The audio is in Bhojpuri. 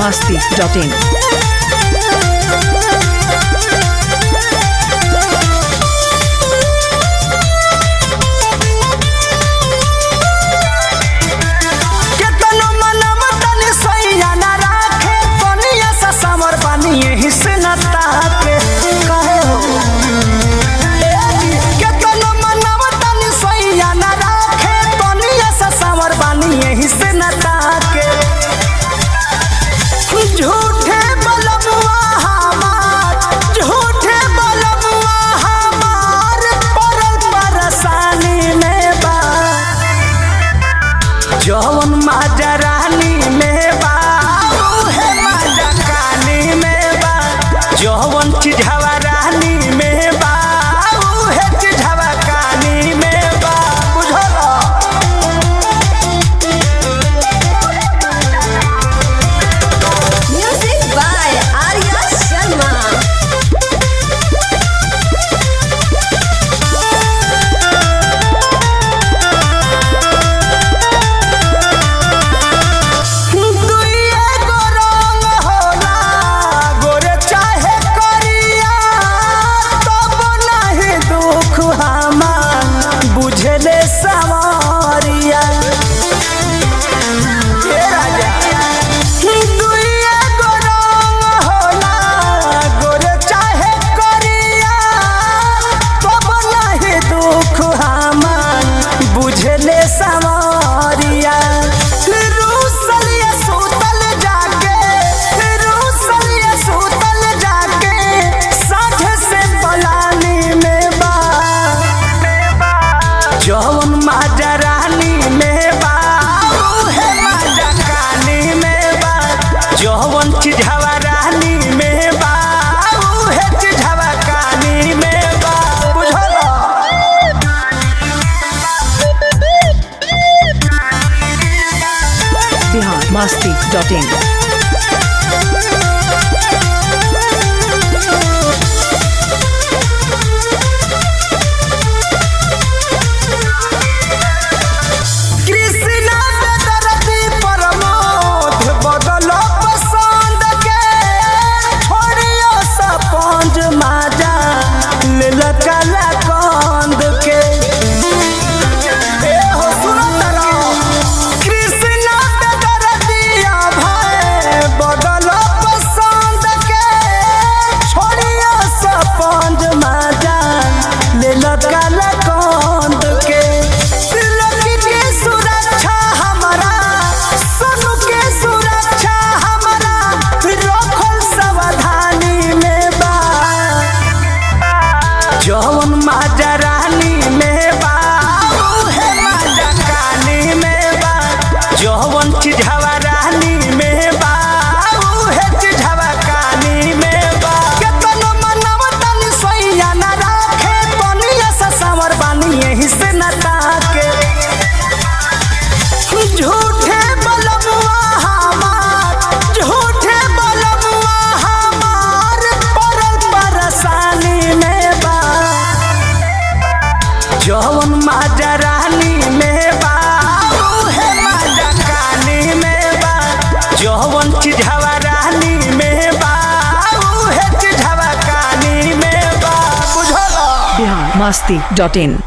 biharmasti.in जौन माजा रानी में बा उहे माजा कानी में बा जौन चिढ़ावा रानी में बा उहे चिढ़ावा कानी में बा बुझला। Music by Arya Sharma. जौन माजा रानी में बा उहे माजा कानी में बा जौन चिढ़ावा रानी में बा उहे चिढ़ावा कानी में बा बुझला। biharmasti.in जौन माजा रानी में बा उहे माजा कानी में बा जौन चिढ़ावा रानी में बा उहे चिढ़ावा कानी में बा। केतनो मनवा तनी सोइया ना राखे तनिया सा सावर बानी यही से ना ताके झूठे बलमुआ हमार झूठे बलमुआ हमार परल परेशानी में बा जौन माजा रानी में बा उहे माजा कानी में बा जौन चिढ़ावा रानी में बा उहे चिढ़ावा कानी में बा बुझला। biharmasti.in